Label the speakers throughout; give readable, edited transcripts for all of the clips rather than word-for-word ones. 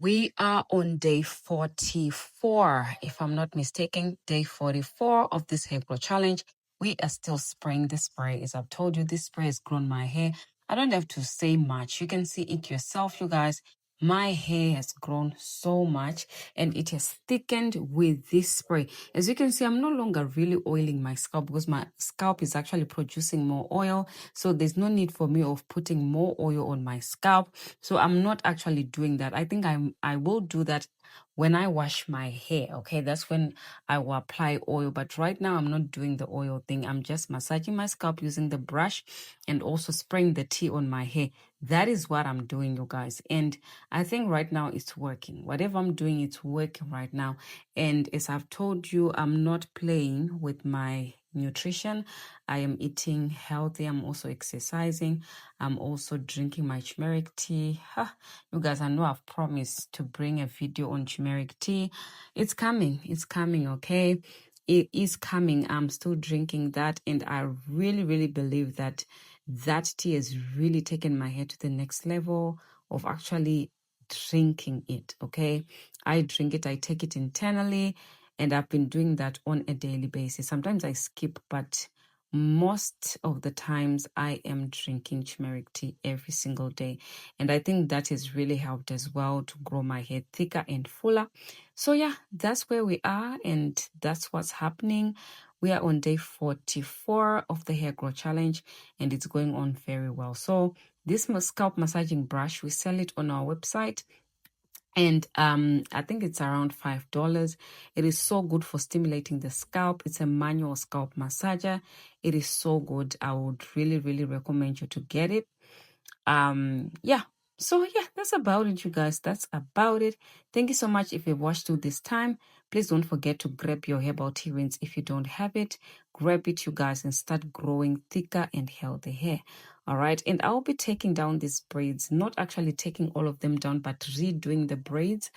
Speaker 1: We are on day 44, if I'm not mistaken, day 44 of this hair growth challenge. We are still spraying the spray. As I've told you, this spray has grown my hair. I don't have to say much. You can see it yourself, you guys. My hair has grown so much and it has thickened with this spray. As you can see, I'm no longer really oiling my scalp because my scalp is actually producing more oil. So there's no need for me of putting more oil on my scalp. So I'm not actually doing that. I think I will do that when I wash my hair. Okay, that's when I will apply oil. But right now I'm not doing the oil thing. I'm just massaging my scalp using the brush and also spraying the tea on my hair. That is what I'm doing, you guys. And I think right now it's working. Whatever I'm doing, it's working right now. And as I've told you, I'm not playing with my nutrition. I am eating healthy. I'm also exercising. I'm also drinking my turmeric tea. You guys, I know I've promised to bring a video on turmeric tea. It's coming. It's coming, okay? It is coming. I'm still drinking that, and I really, really believe that that tea has really taken my hair to the next level of actually drinking it, okay? I drink it, I take it internally, and I've been doing that on a daily basis. Sometimes I skip, but most of the times I am drinking turmeric tea every single day. And I think that has really helped as well to grow my hair thicker and fuller. So yeah, that's where we are and that's what's happening. We are on day 44 of the hair growth challenge and it's going on very well. So this scalp massaging brush, we sell it on our website. And I think it's around $5. It is so good for stimulating the scalp. It's a manual scalp massager. It is so good. I would really, really recommend you to get it. Yeah. So yeah, that's about it, you guys. That's about it. Thank you so much if you watched through this time. Please don't forget to grab your herbal tea rinse if you don't have it. Grab it, you guys, and start growing thicker and healthy hair. All right, and I'll be taking down these braids, not actually taking all of them down, but redoing the braids.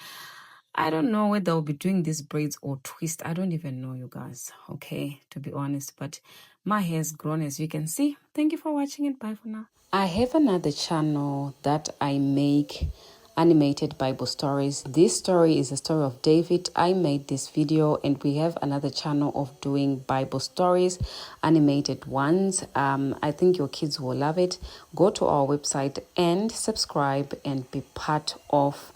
Speaker 1: I don't know whether I'll be doing these braids or twist. I don't even know, you guys, okay, to be honest. But my hair has grown, as you can see. Thank you for watching and bye for now. I have another channel that I make animated Bible stories. This story is a story of David. I made this video, and we have another channel of doing Bible stories, animated ones. I think your kids will love it. Go to our website and subscribe and be part of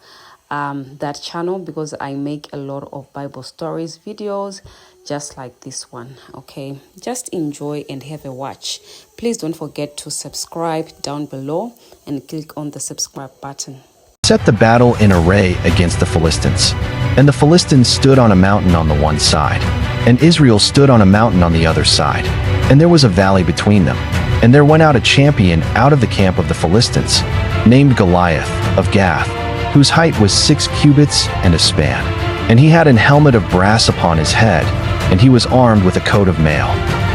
Speaker 1: that channel because I make a lot of Bible stories videos just like this one. Okay, just enjoy and have a watch. Please don't forget to subscribe down below and click on the subscribe button.
Speaker 2: Set the battle in array against the Philistines. And the Philistines stood on a mountain on the one side, and Israel stood on a mountain on the other side, and there was a valley between them. And there went out a champion out of the camp of the Philistines, named Goliath of Gath, whose height was 6 cubits and a span. And he had an helmet of brass upon his head, and he was armed with a coat of mail.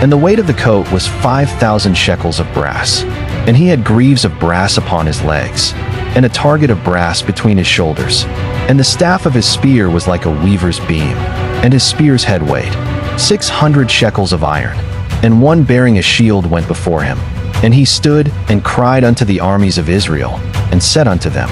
Speaker 2: And the weight of the coat was 5,000 shekels of brass. And he had greaves of brass upon his legs, and a target of brass between his shoulders. And the staff of his spear was like a weaver's beam, and his spear's head weighed 600 shekels of iron. And one bearing a shield went before him. And he stood and cried unto the armies of Israel, and said unto them,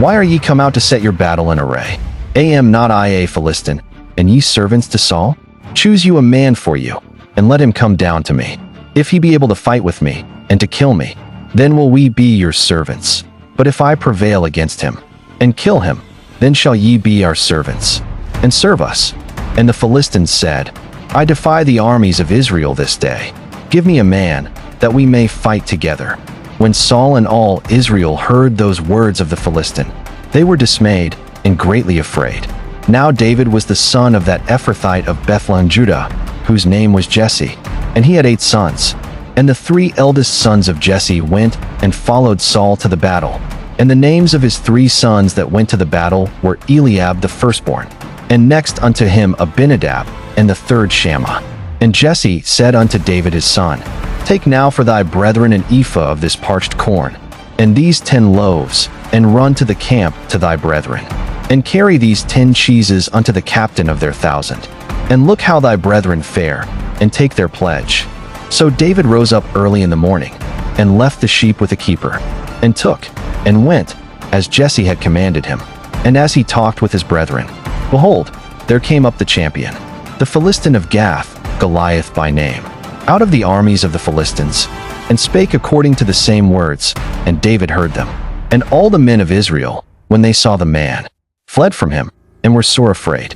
Speaker 2: Why are ye come out to set your battle in array? Am not I a Philistine, and ye servants to Saul? Choose you a man for you, and let him come down to me. If he be able to fight with me, and to kill me, then will we be your servants. But if I prevail against him, and kill him, then shall ye be our servants, and serve us. And the Philistines said, I defy the armies of Israel this day. Give me a man, that we may fight together. When Saul and all Israel heard those words of the Philistine, they were dismayed and greatly afraid. Now David was the son of that Ephrathite of Bethlehem, Judah, whose name was Jesse, and he had 8 sons. And the 3 eldest sons of Jesse went and followed Saul to the battle. And the names of his 3 sons that went to the battle were Eliab the firstborn, and next unto him Abinadab, and the third Shammah. And Jesse said unto David his son, Take now for thy brethren an ephah of this parched corn, and these 10 loaves, and run to the camp to thy brethren. And carry these 10 cheeses unto the captain of their 1,000. And look how thy brethren fare, and take their pledge. So David rose up early in the morning, and left the sheep with the keeper, and took, and went, as Jesse had commanded him. And as he talked with his brethren, behold, there came up the champion, the Philistine of Gath, Goliath by name, out of the armies of the Philistines, and spake according to the same words, and David heard them. And all the men of Israel, when they saw the man, fled from him, and were sore afraid.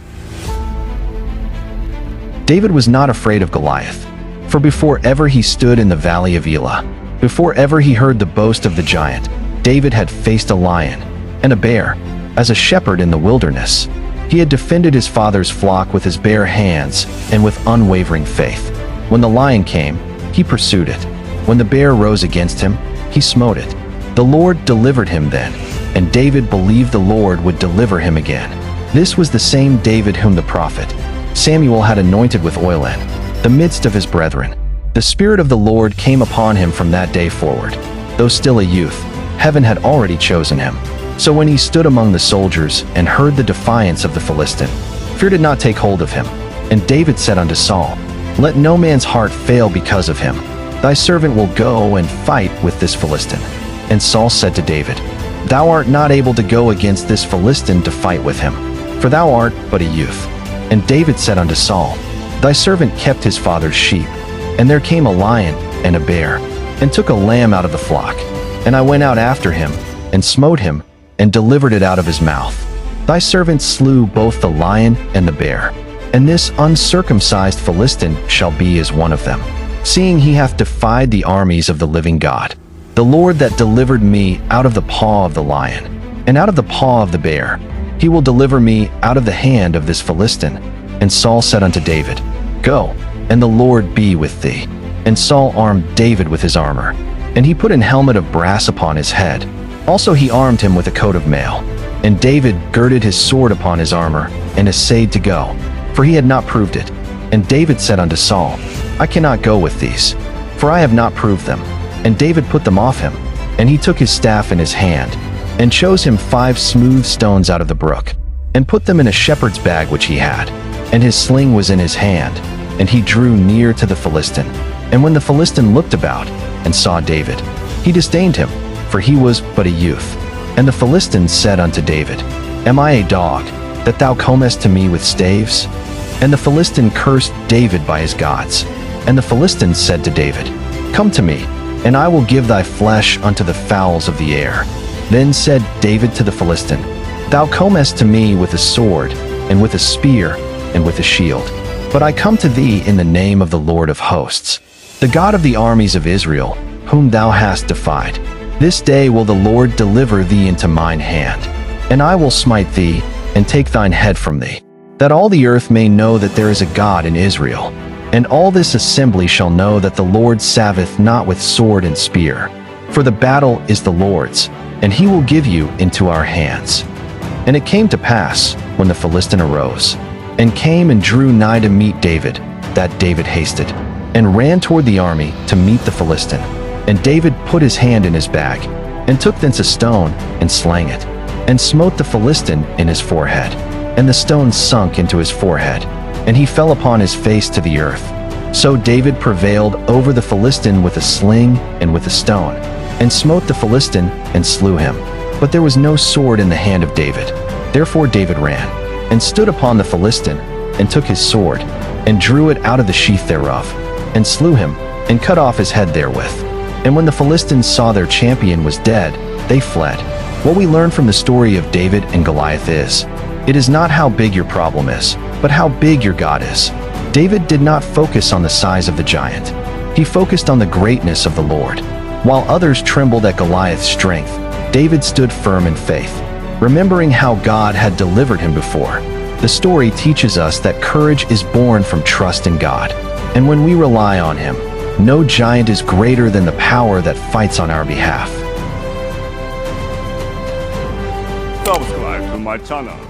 Speaker 2: David was not afraid of Goliath, for before ever he stood in the valley of Elah, before ever he heard the boast of the giant, David had faced a lion and a bear, as a shepherd in the wilderness. He had defended his father's flock with his bare hands and with unwavering faith. When the lion came, he pursued it. When the bear rose against him, he smote it. The Lord delivered him then, and David believed the Lord would deliver him again. This was the same David whom the prophet Samuel had anointed with oil in the midst of his brethren. The Spirit of the Lord came upon him from that day forward. Though still a youth, heaven had already chosen him. So when he stood among the soldiers and heard the defiance of the Philistine, fear did not take hold of him. And David said unto Saul, Let no man's heart fail because of him. Thy servant will go and fight with this Philistine. And Saul said to David, Thou art not able to go against this Philistine to fight with him, for thou art but a youth. And David said unto Saul, Thy servant kept his father's sheep, and there came a lion and a bear, and took a lamb out of the flock. And I went out after him, and smote him, and delivered it out of his mouth. Thy servant slew both the lion and the bear, and this uncircumcised Philistine shall be as one of them, seeing he hath defied the armies of the living God. The Lord that delivered me out of the paw of the lion, and out of the paw of the bear, he will deliver me out of the hand of this Philistine. And Saul said unto David, Go, and the Lord be with thee. And Saul armed David with his armor, and he put an helmet of brass upon his head. Also he armed him with a coat of mail. And David girded his sword upon his armor, and essayed to go, for he had not proved it. And David said unto Saul, I cannot go with these, for I have not proved them. And David put them off him, and he took his staff in his hand, and chose him 5 smooth stones out of the brook, and put them in a shepherd's bag which he had. And his sling was in his hand, and he drew near to the Philistine. And when the Philistine looked about, and saw David, he disdained him, for he was but a youth. And the Philistine said unto David, Am I a dog, that thou comest to me with staves? And the Philistine cursed David by his gods. And the Philistine said to David, Come to me, and I will give thy flesh unto the fowls of the air. Then said David to the Philistine, Thou comest to me with a sword, and with a spear, and with a shield. But I come to thee in the name of the Lord of hosts, the God of the armies of Israel, whom thou hast defied. This day will the Lord deliver thee into mine hand, and I will smite thee, and take thine head from thee, that all the earth may know that there is a God in Israel. And all this assembly shall know that the Lord saveth not with sword and spear, for the battle is the Lord's, and he will give you into our hands. And it came to pass, when the Philistine arose, and came and drew nigh to meet David, that David hasted, and ran toward the army to meet the Philistine. And David put his hand in his bag, and took thence a stone, and slang it, and smote the Philistine in his forehead. And the stone sunk into his forehead, and he fell upon his face to the earth. So David prevailed over the Philistine with a sling and with a stone, and smote the Philistine and slew him. But there was no sword in the hand of David. Therefore David ran, and stood upon the Philistine, and took his sword, and drew it out of the sheath thereof, and slew him, and cut off his head therewith. And when the Philistines saw their champion was dead, they fled. What we learn from the story of David and Goliath is, it is not how big your problem is, but how big your God is. David did not focus on the size of the giant. He focused on the greatness of the Lord. While others trembled at Goliath's strength, David stood firm in faith, remembering how God had delivered him before. The story teaches us that courage is born from trust in God, and when we rely on him, no giant is greater than the power that fights on our behalf.
Speaker 3: Subscribe to my channel.